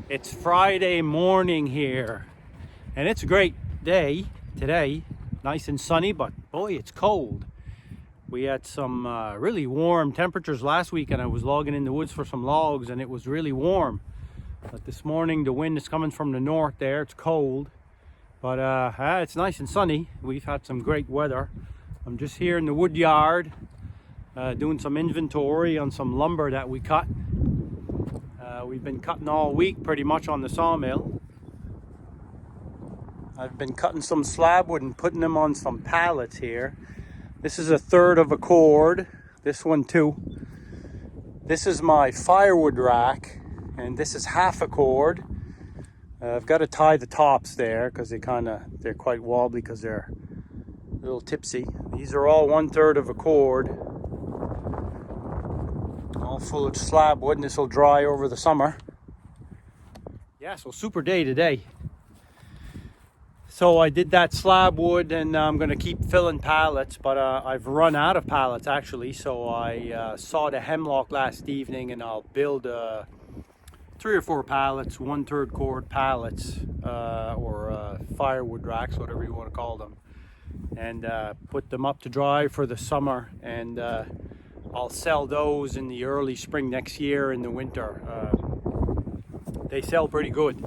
It's Friday morning here, and it's a great day today. Nice and sunny, but boy, it's cold. We had some really warm temperatures last week, and I was logging in the woods for some logs, and it was really warm. But this morning, the wind is coming from the north there. It's cold, but it's nice and sunny. We've had some great weather. I'm just here in the wood yard doing some inventory on some lumber that we cut. We've been cutting all week pretty much on the sawmill. I've been cutting some slabwood and putting them on some pallets here. This is 1/3 of a cord. This one too. This is my firewood rack, and this is 1/2 a cord. I've got to tie the tops there because they're quite wobbly because they're a little tipsy. These are all 1/3 of a cord. All full of slab wood, and this will dry over the summer. Yeah, so super day today. So I did that slab wood, and I'm going to keep filling pallets, but I've run out of pallets actually. So I sawed a hemlock last evening, and I'll build 3 or 4 pallets, 1/3 cord pallets, or firewood racks, whatever you want to call them, and put them up to dry for the summer. And I'll sell those in the early spring next year in the winter. They sell pretty good.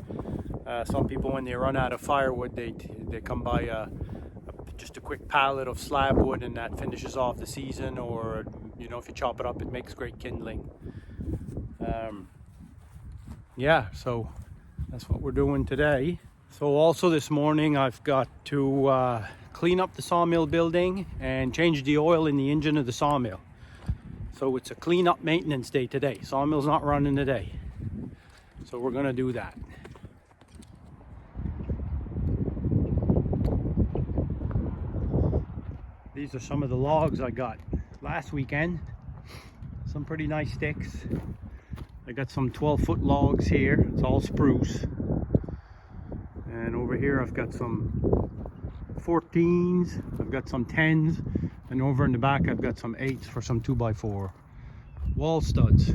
Some people, when they run out of firewood, they come by just a quick pallet of slab wood, and that finishes off the season. Or, you know, if you chop it up, it makes great kindling. Yeah, so that's what we're doing today. So also this morning, I've got to clean up the sawmill building and change the oil in the engine of the sawmill. So it's a clean-up maintenance day today. Sawmill's not running today. So we're gonna do that. These are some of the logs I got last weekend. Some pretty nice sticks. I got some 12-foot logs here. It's all spruce. And over here I've got some 14s. I've got some 10s. And over in the back I've got some 8s for some 2x4 wall studs.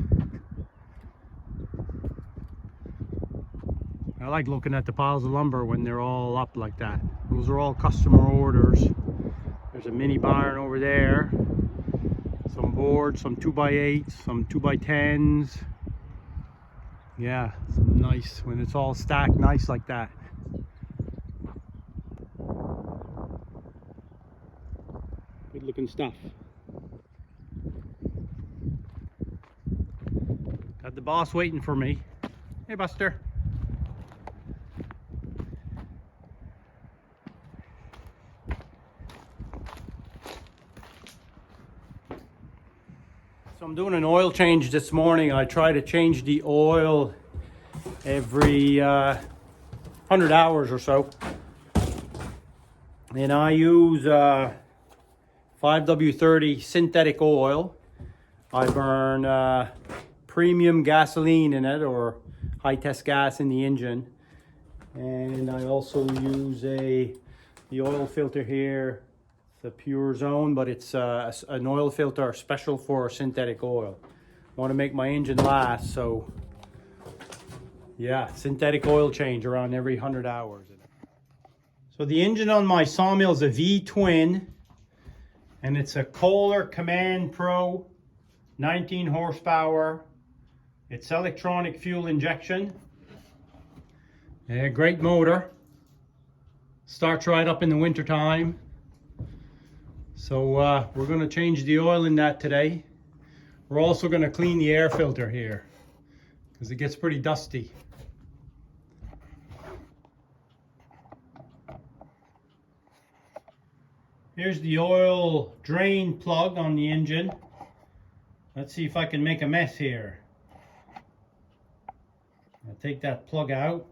I like looking at the piles of lumber when they're all up like that. Those are all customer orders. There's a mini barn over there. Some boards, some 2x8s, some 2x10s. Yeah, some nice, when it's all stacked nice like that. Good looking stuff. Got the boss waiting for me. Hey, Buster. So I'm doing an oil change this morning. I try to change the oil every 100 hours or so. And I use 5W30 synthetic oil. I burn premium gasoline in it, or high test gas in the engine. And I also use the oil filter here. It's a pure zone, but it's an oil filter special for synthetic oil. I want to make my engine last, so yeah, synthetic oil change around every 100 hours. So the engine on my sawmill is a V-twin, and it's a Kohler Command Pro, 19 horsepower. It's electronic fuel injection. Yeah, great motor. Starts right up in the winter time. So we're going to change the oil in that today. We're also going to clean the air filter here because it gets pretty dusty. Here's the oil drain plug on the engine. Let's see if I can make a mess here. I'll take that plug out.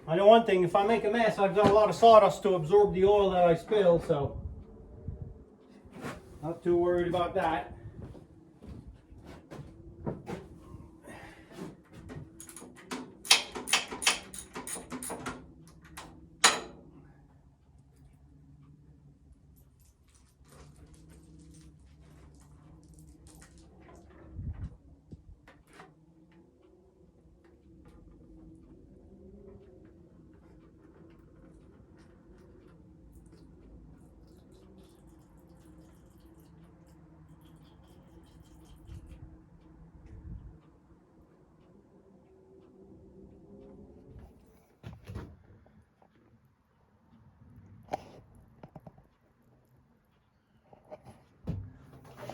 I know one thing, if I make a mess, I've got a lot of sawdust to absorb the oil that I spill, so Not too worried about that.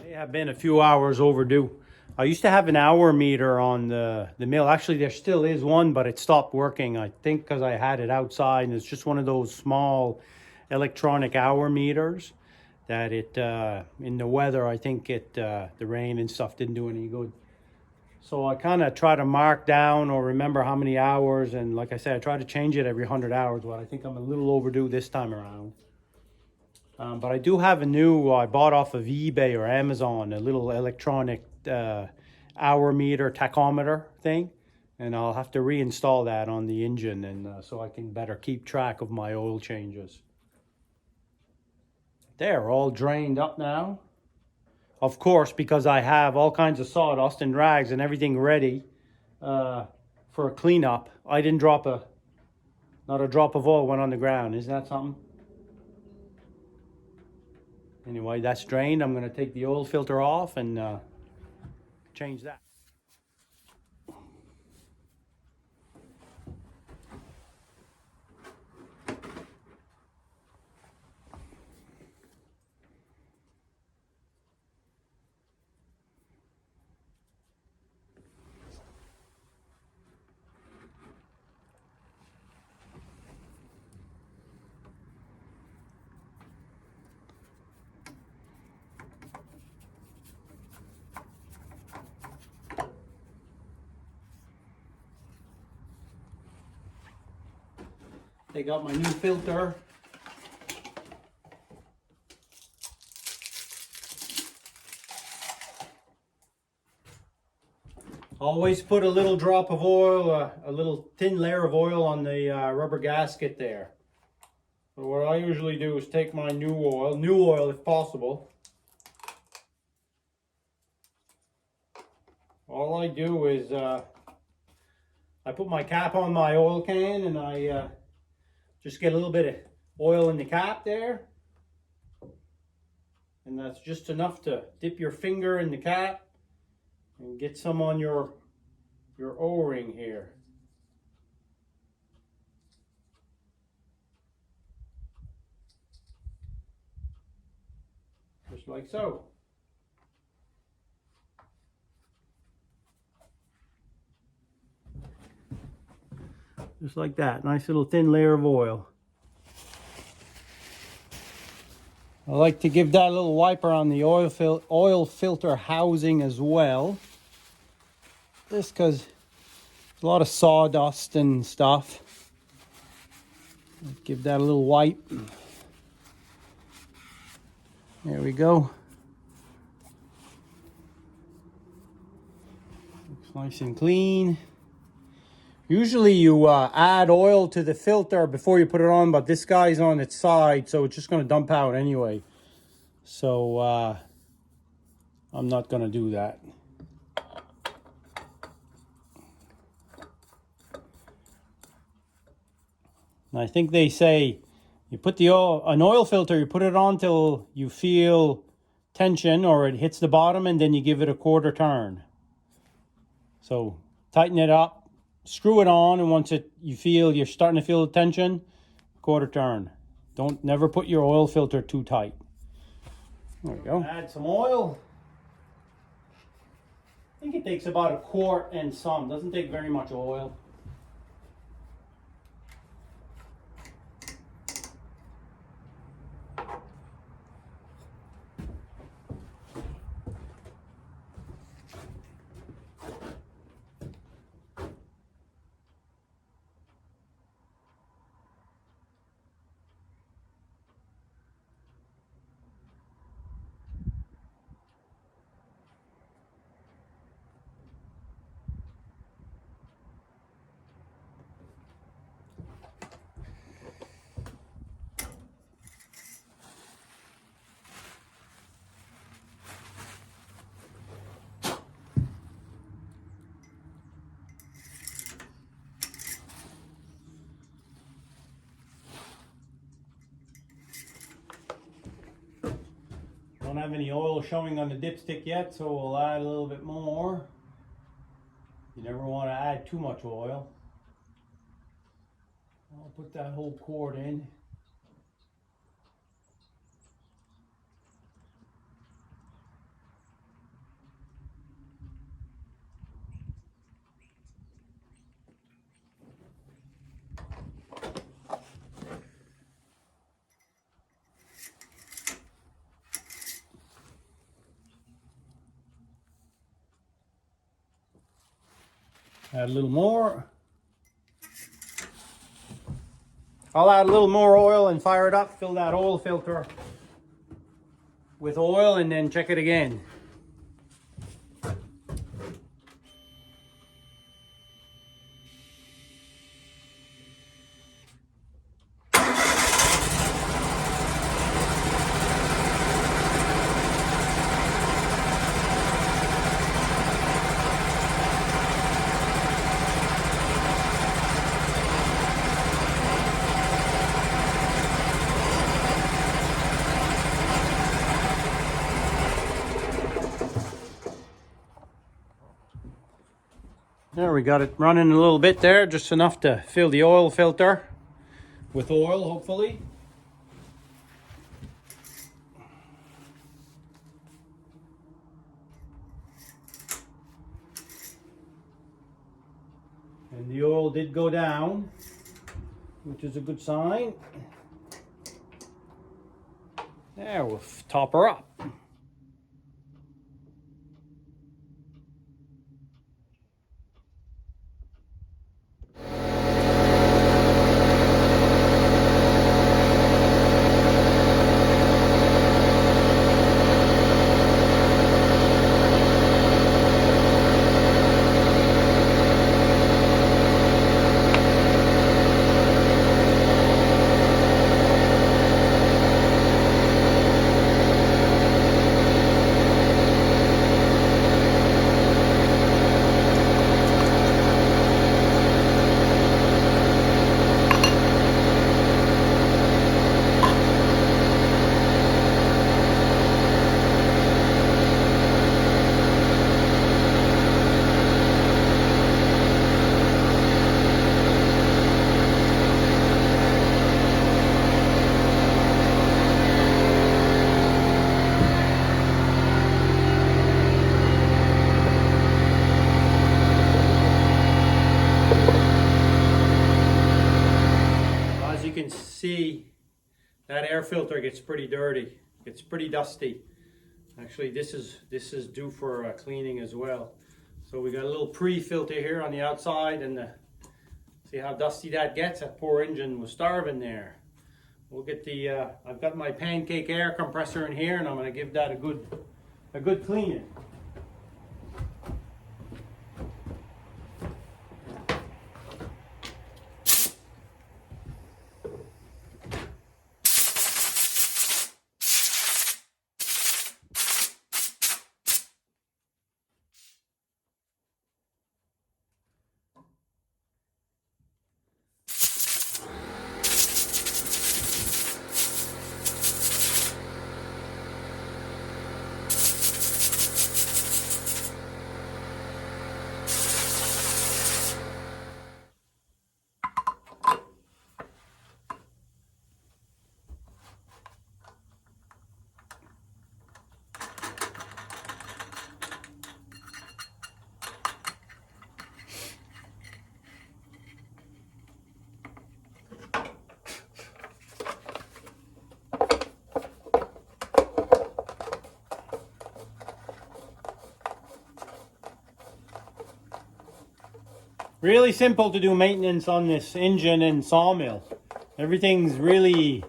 They have been a few hours overdue. I used to have an hour meter on the mill. Actually, there still is one, but it stopped working. I think because I had it outside, and it's just one of those small electronic hour meters that it, in the weather, I think the rain and stuff didn't do any good. So I kind of try to mark down or remember how many hours, and like I said, I try to change it every 100 hours, but I think I'm a little overdue this time around. But I do have a new, I bought off of eBay or Amazon, a little electronic hour meter tachometer thing. And I'll have to reinstall that on the engine, and so I can better keep track of my oil changes. They're all drained up now. Of course, because I have all kinds of sawdust and rags and everything ready for a cleanup. I didn't drop not a drop of oil went on the ground. Isn't that something? Anyway, that's drained. I'm going to take the oil filter off and change that. Take out my new filter. Always put a little drop of oil, a little thin layer of oil on the rubber gasket there. So what I usually do is take my new oil if possible. All I do is I put my cap on my oil can, and I just get a little bit of oil in the cap there. And that's just enough to dip your finger in the cap and get some on your O-ring here. Just like so. Just like that. Nice little thin layer of oil. I like to give that a little wiper on the oil filter housing as well. Just because there's a lot of sawdust and stuff. Give that a little wipe. There we go. Looks nice and clean. Usually you add oil to the filter before you put it on, but this guy's on its side, so it's just going to dump out anyway. So I'm not going to do that. And I think they say you put an oil filter, you put it on till you feel tension or it hits the bottom, and then you give it a quarter turn. So tighten it up. Screw it on, and once you're starting to feel the tension, quarter turn. Never put your oil filter too tight. There we go. Add some oil. I think it takes about a quart and some. Doesn't take very much oil. Don't have any oil showing on the dipstick yet, so we'll add a little bit more. You never want to add too much oil. I'll put that whole quart in. Add a little more. I'll add a little more oil and fire it up, fill that oil filter with oil, and then check it again. There, we got it running a little bit there, just enough to fill the oil filter with oil, hopefully. And the oil did go down, which is a good sign. There, we'll top her up. See, that air filter gets pretty dirty. It's pretty dusty. Actually, this is due for cleaning as well. So we got a little pre-filter here on the outside, and see how dusty that gets. That poor engine was starving there. We'll get the I've got my pancake air compressor in here, and I'm going to give that a good cleaning. Really simple to do maintenance on this engine and sawmill. Everything's really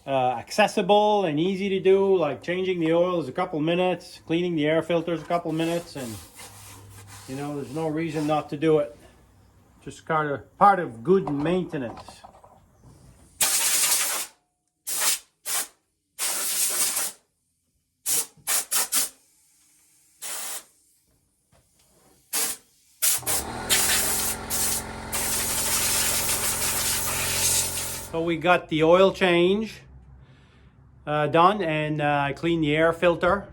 accessible and easy to do. Like changing the oil is a couple minutes, cleaning the air filters a couple minutes, and you know, there's no reason not to do it. Just kind of part of good maintenance. So we got the oil change, done, and I cleaned the air filter.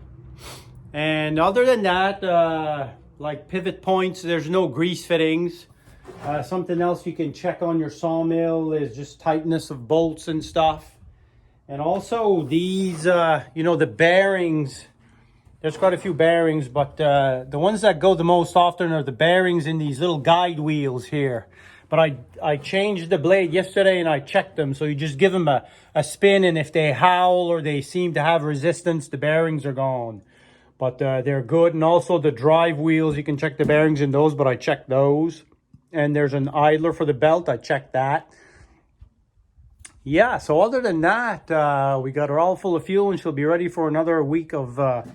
And other than that, like pivot points, there's no grease fittings. Something else you can check on your sawmill is just tightness of bolts and stuff. And also these, you know, the bearings. There's quite a few bearings, but the ones that go the most often are the bearings in these little guide wheels here. But I changed the blade yesterday and I checked them. So you just give them a spin, and if they howl or they seem to have resistance, the bearings are gone. But they're good. And also the drive wheels, you can check the bearings in those, but I checked those. And there's an idler for the belt. I checked that. Yeah, so other than that, we got her all full of fuel, and she'll be ready for another week of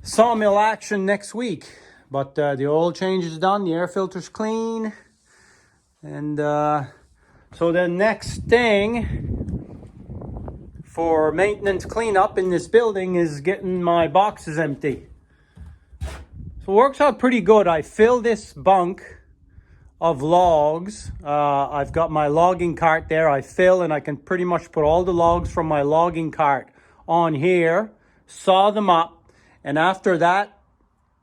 sawmill action next week. But the oil change is done, the air filter's clean. And so the next thing for maintenance cleanup in this building is getting my boxes empty. So it works out pretty good. I fill this bunk of logs. I've got my logging cart there. I fill, and I can pretty much put all the logs from my logging cart on here, saw them up, and after that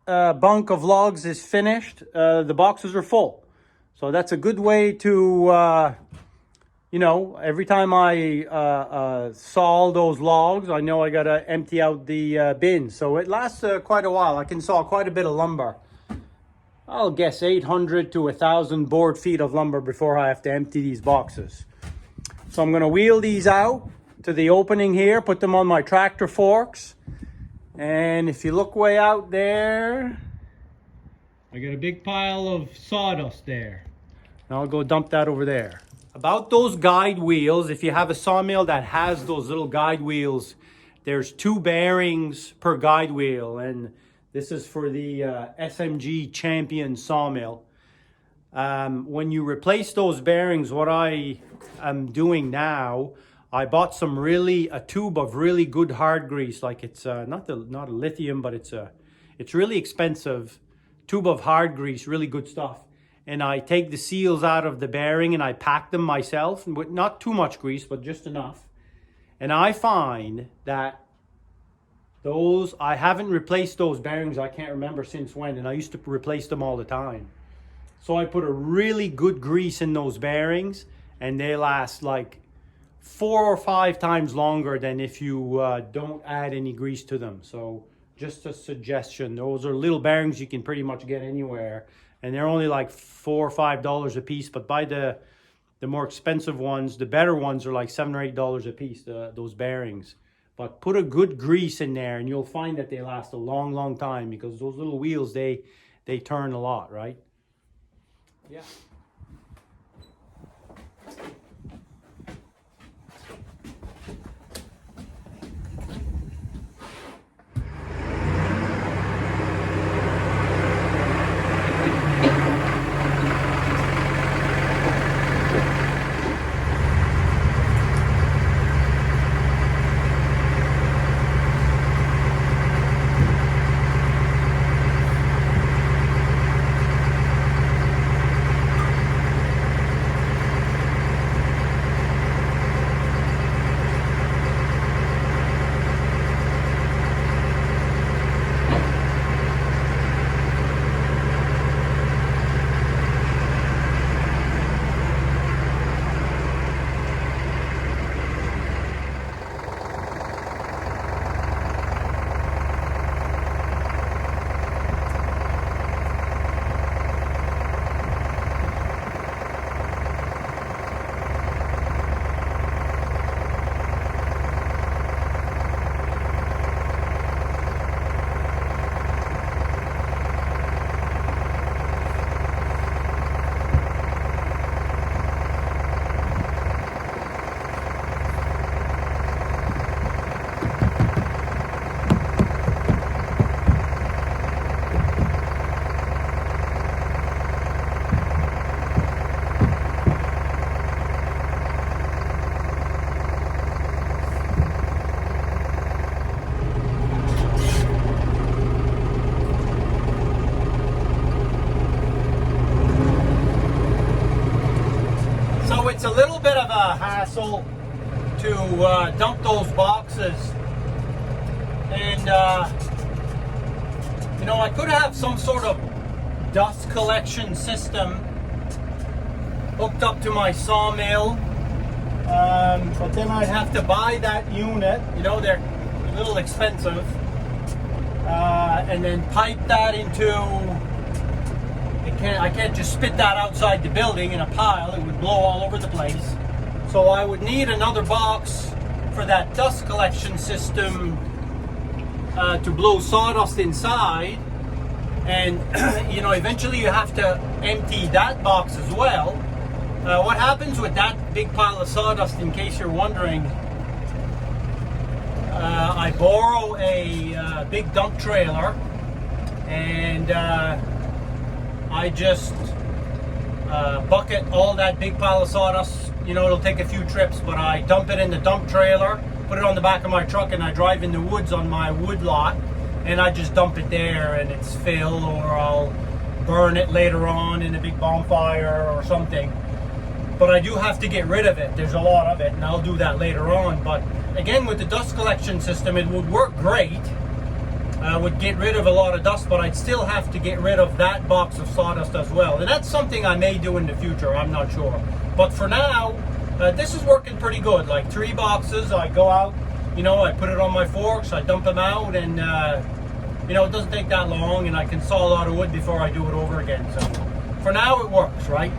bunk of logs is finished, the boxes are full. So that's a good way to, you know, every time I saw all those logs, I know I got to empty out the bin. So it lasts quite a while. I can saw quite a bit of lumber. I'll guess 800 to 1,000 board feet of lumber before I have to empty these boxes. So I'm going to wheel these out to the opening here, put them on my tractor forks. And if you look way out there, I got a big pile of sawdust there. And I'll go dump that over there. About those guide wheels, if you have a sawmill that has those little guide wheels, there's 2 bearings per guide wheel. And this is for the SMG Champion sawmill. When you replace those bearings, what I am doing now, I bought a tube of really good hard grease. Like it's not a lithium, but it's really expensive tube of hard grease, really good stuff. And I take the seals out of the bearing and I pack them myself with not too much grease, but just enough. And I find that I haven't replaced those bearings, I can't remember since when, and I used to replace them all the time. So I put a really good grease in those bearings, and they last like 4 or 5 times longer than if you don't add any grease to them. So just a suggestion. Those are little bearings you can pretty much get anywhere, and they're only like $4 or $5 a piece. But buy the more expensive ones. The better ones are like $7 or $8 a piece, those bearings. But put a good grease in there, and you'll find that they last a long, long time, because those little wheels, they turn a lot, right? Yeah. It's a little bit of a hassle to dump those boxes. And, you know, I could have some sort of dust collection system hooked up to my sawmill. But then I'd have to buy that unit. You know, they're a little expensive. And then pipe that into... I can't just spit that outside the building in a pile. It would blow all over the place. So I would need another box for that dust collection system to blow sawdust inside. And, you know, eventually you have to empty that box as well. What happens with that big pile of sawdust, in case you're wondering, I borrow a big dump trailer, and I just bucket all that big pile of sawdust. You know, it'll take a few trips, but I dump it in the dump trailer, put it on the back of my truck, and I drive in the woods on my wood lot, and I just dump it there, and it's fill, or I'll burn it later on in a big bonfire or something. But I do have to get rid of it. There's a lot of it, and I'll do that later on. But again, with the dust collection system, it would work great. Would get rid of a lot of dust, but I'd still have to get rid of that box of sawdust as well. And that's something I may do in the future, I'm not sure. But for now, this is working pretty good. Like 3 boxes, I go out, you know, I put it on my forks, I dump them out, and you know, it doesn't take that long, and I can saw a lot of wood before I do it over again. So for now, it works, right?